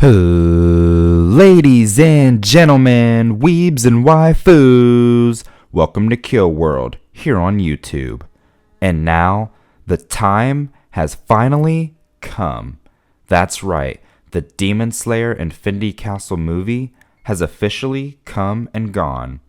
Ladies and gentlemen, weebs and waifus, welcome to Kill World here on YouTube. And now, the time has finally come. That's right, the Demon Slayer Infinity Castle movie has officially come and gone.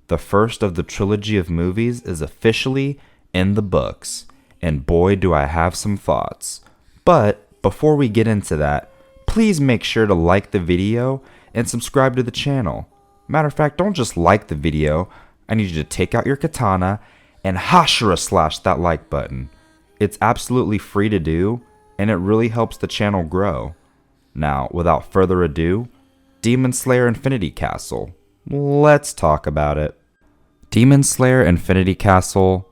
The first of the trilogy of movies is officially in the books, and boy do I have some thoughts. But before we get into that, please make sure to like the video and subscribe to the channel. Matter of fact, don't just like the video. I need you to take out your katana and hashira slash that like button. It's absolutely free to do, and it really helps the channel grow. Now, without further ado, Demon Slayer Infinity Castle. Let's talk about it. Demon Slayer Infinity Castle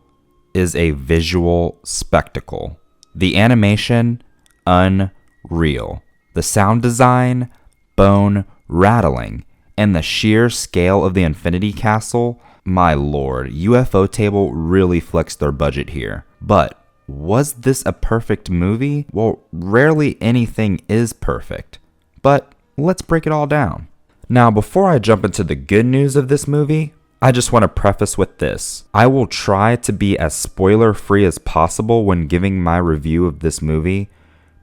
is a visual spectacle. The animation, unreal. The sound design, bone rattling, and the sheer scale of the Infinity Castle, my lord, UFO Table really flexed their budget here. But was this a perfect movie? Well, rarely anything is perfect. But let's break it all down. Now, before I jump into the good news of this movie, I just want to preface with this. I will try to be as spoiler-free as possible when giving my review of this movie,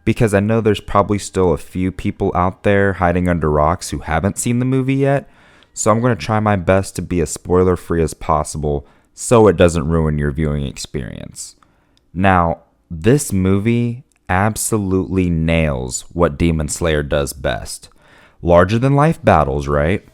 because I know there's probably still a few people out there hiding under rocks who haven't seen the movie yet, so I'm going to try my best to be as spoiler-free as possible so it doesn't ruin your viewing experience. Now, this movie absolutely nails what Demon Slayer does best. Larger-than-life battles, right?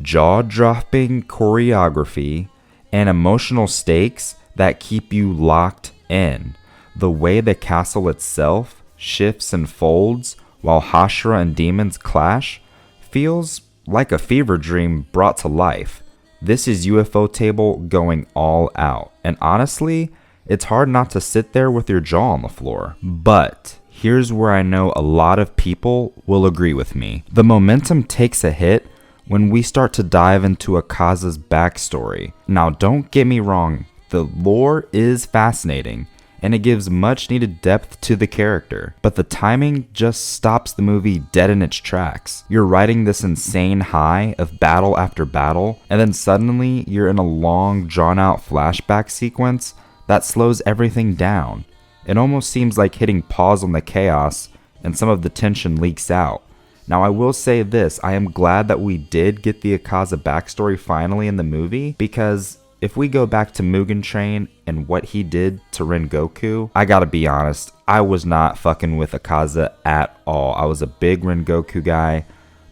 Jaw-dropping choreography and emotional stakes that keep you locked in. The way the castle itself shifts and folds while hashira and demons clash feels like a fever dream brought to life. This is UFO Table going all out, and honestly, it's hard not to sit there with your jaw on the floor. But here's where I know a lot of people will agree with me. The momentum takes a hit when we start to dive into Akaza's backstory. Now, don't get me wrong, the lore is fascinating, and it gives much needed depth to the character, but the timing just stops the movie dead in its tracks. You're riding this insane high of battle after battle, and then suddenly you're in a long, drawn-out flashback sequence that slows everything down. It almost seems like hitting pause on the chaos, and some of the tension leaks out. Now, I will say this, I am glad that we did get the Akaza backstory finally in the movie, because if we go back to Mugen Train and what he did to Rengoku, I gotta be honest, I was not fucking with Akaza at all. I was a big Rengoku guy,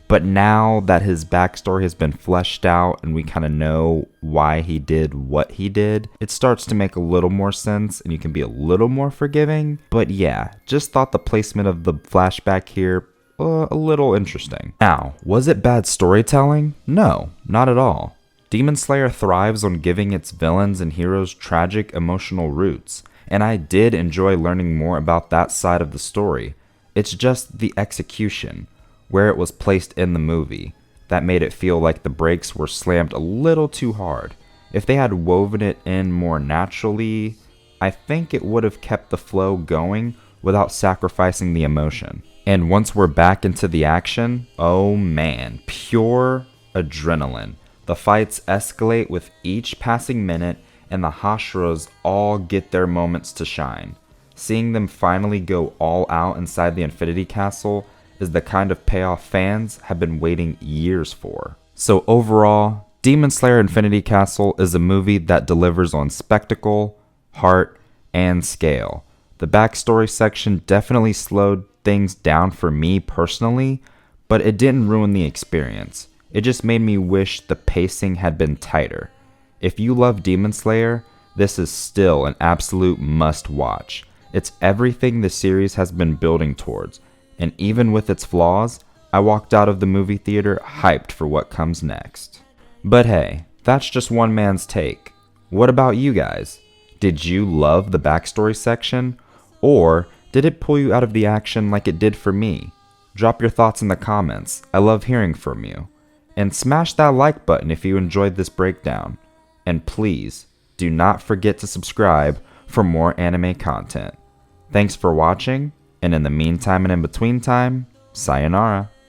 but now that his backstory has been fleshed out and we kind of know why he did what he did, it starts to make a little more sense and you can be a little more forgiving. But yeah, just thought the placement of the flashback here a little interesting. Now, was it bad storytelling? No, not at all. Demon Slayer thrives on giving its villains and heroes tragic emotional roots, and I did enjoy learning more about that side of the story. It's just the execution, where it was placed in the movie, that made it feel like the brakes were slammed a little too hard. If they had woven it in more naturally, I think it would have kept the flow going without sacrificing the emotion. And once we're back into the action, oh man, pure adrenaline. The fights escalate with each passing minute, and the hashiras all get their moments to shine. Seeing them finally go all out inside the Infinity Castle is the kind of payoff fans have been waiting years for. So overall, Demon Slayer Infinity Castle is a movie that delivers on spectacle, heart, and scale. The backstory section definitely slowed things down for me personally, but it didn't ruin the experience. It just made me wish the pacing had been tighter. If you love Demon Slayer, this is still an absolute must-watch. It's everything the series has been building towards, and even with its flaws, I walked out of the movie theater hyped for what comes next. But hey, that's just one man's take. What about you guys? Did you love the backstory section? Or did it pull you out of the action like it did for me? Drop your thoughts in the comments. I love hearing from you. And smash that like button if you enjoyed this breakdown. And please, do not forget to subscribe for more anime content. Thanks for watching, and in the meantime and in between time, sayonara.